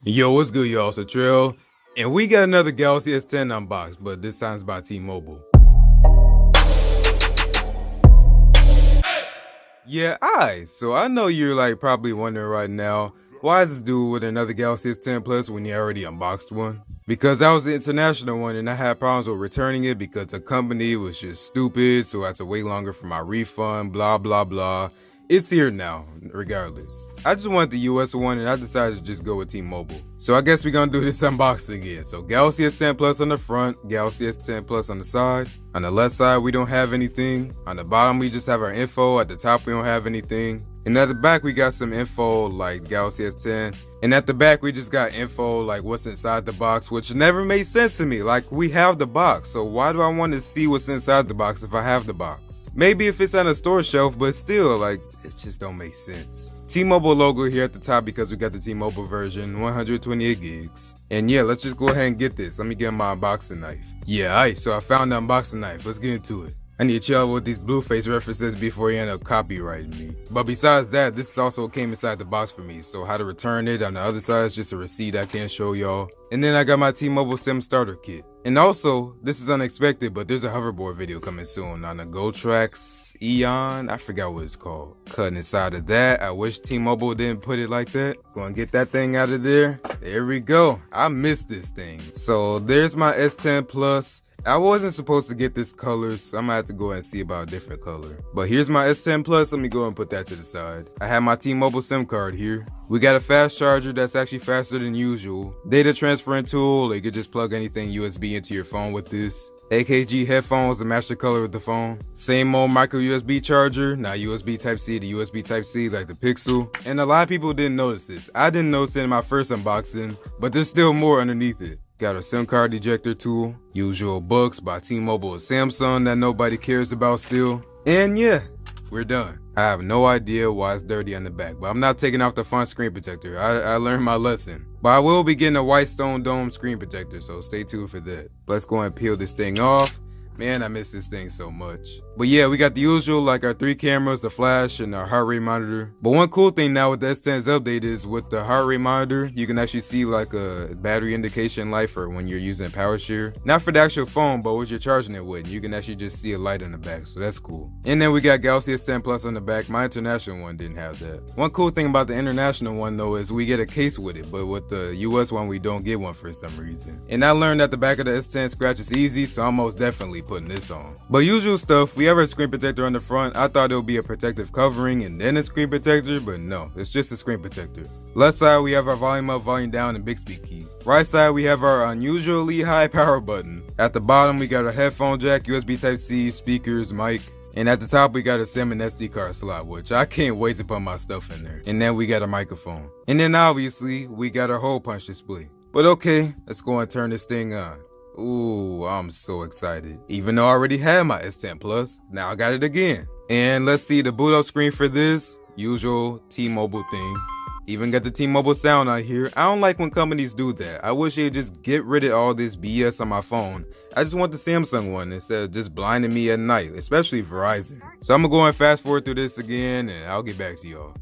Yo, what's good, y'all? It's Latrell, and we got another Galaxy S10 unboxed, but this time's by T-Mobile. Yeah, so I know you're like probably wondering right now, why is this dude with another Galaxy S10 Plus when he already unboxed one? Because that was the international one and I had problems with returning it because the company was just stupid, so I had to wait longer for my refund, blah blah blah. It's here now, regardless. I just wanted the US one and I decided to just go with T-Mobile. So I guess we're gonna do this unboxing again. So Galaxy S10 Plus on the front, Galaxy S10 Plus on the side. On the left side, we don't have anything. On the bottom, we just have our info. At the top, we don't have anything. And at the back, we got some info like Galaxy S10. And at the back, we just got info like what's inside the box, which never made sense to me. Like, we have the box, so why do I want to see what's inside the box if I have the box? Maybe if it's on a store shelf, but still, like, it just don't make sense. T-Mobile logo here at the top because we got the T-Mobile version, 128 gigs. And yeah, let's just go ahead and get this. Let me get my unboxing knife. Yeah, alright, so I found the unboxing knife. Let's get into it. I need to chill with these Blueface references before you end up copyrighting me. But besides that, this also came inside the box for me. So how to return it on the other side is just a receipt I can't show y'all. And then I got my T-Mobile SIM starter kit. And also, this is unexpected, but there's a hoverboard video coming soon on the GoTrax Eon. I forgot what it's called. Cutting inside of that. I wish T-Mobile didn't put it like that. Gonna get that thing out of there. There we go. I missed this thing. So there's my S10 Plus. I wasn't supposed to get this color, so I'm gonna have to go and see about a different color. But here's my S10 Plus, let me go and put that to the side. I have my T-Mobile SIM card here. We got a fast charger that's actually faster than usual. Data transferring tool, you could just plug anything USB into your phone with this. AKG headphones to match the color of the phone. Same old micro USB charger, not USB Type-C to USB Type-C like the Pixel. And a lot of people didn't notice this. I didn't notice it in my first unboxing, but there's still more underneath it. Got a SIM card ejector tool, usual books by T-Mobile and Samsung that nobody cares about still. And yeah, we're done. I have no idea why it's dirty on the back, but I'm not taking off the front screen protector. I learned my lesson. But I will be getting a white stone dome screen protector, so stay tuned for that. Let's go and peel this thing off. Man, I miss this thing so much. But yeah, we got the usual, like our 3 cameras, the flash, and our heart rate monitor. But one cool thing now with the S10's update is with the heart rate monitor, you can actually see like a battery indication light for when you're using power share. Not for the actual phone, but what you're charging it with. You can actually just see a light on the back, so that's cool. And then we got Galaxy S10 Plus on the back. My international one didn't have that. One cool thing about the international one though is we get a case with it, but with the US one we don't get one for some reason. And I learned that the back of the S10 scratch is easy, so I'm most definitely putting this on. But usual stuff, we have a screen protector on the front. I thought it would be a protective covering and then a screen protector, but no, it's just a screen protector. Left side we have our volume up, volume down, and Bixby key. Right side we have our unusually high power button. At the bottom we got a headphone jack, USB Type-C, speakers, mic. And at the top we got a SIM and SD card slot, which I can't wait to put my stuff in there. And then we got a microphone. And then obviously we got our hole punch display. But okay, let's go and turn this thing on. Ooh, I'm so excited. Even though I already had my S10 Plus, now I got it again. And let's see the boot up screen for this. Usual T-Mobile thing. Even got the T-Mobile sound on here. I don't like when companies do that. I wish they'd just get rid of all this BS on my phone. I just want the Samsung one instead of just blinding me at night, especially Verizon. So I'm gonna go and fast forward through this again and I'll get back to y'all.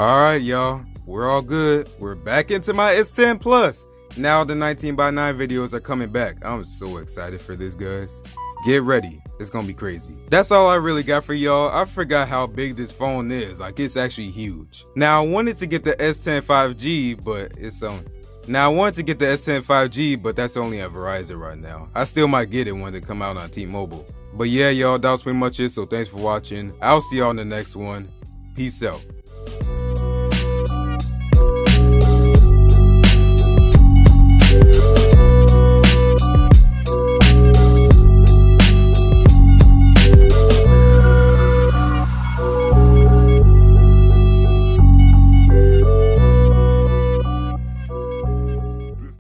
Alright y'all, we're all good. We're back into my S10 Plus. Now the 19:9 videos are coming back. I'm so excited for this, guys. Get ready, it's gonna be crazy. That's all I really got for y'all. I forgot how big this phone is, like it's actually huge. Now I wanted to get the S10 5G, but it's on. Now I wanted to get the S10 5G, but that's only at Verizon right now. I still might get it when they come out on T-Mobile. But yeah y'all, that was pretty much it, so thanks for watching. I'll see y'all in the next one. Peace out.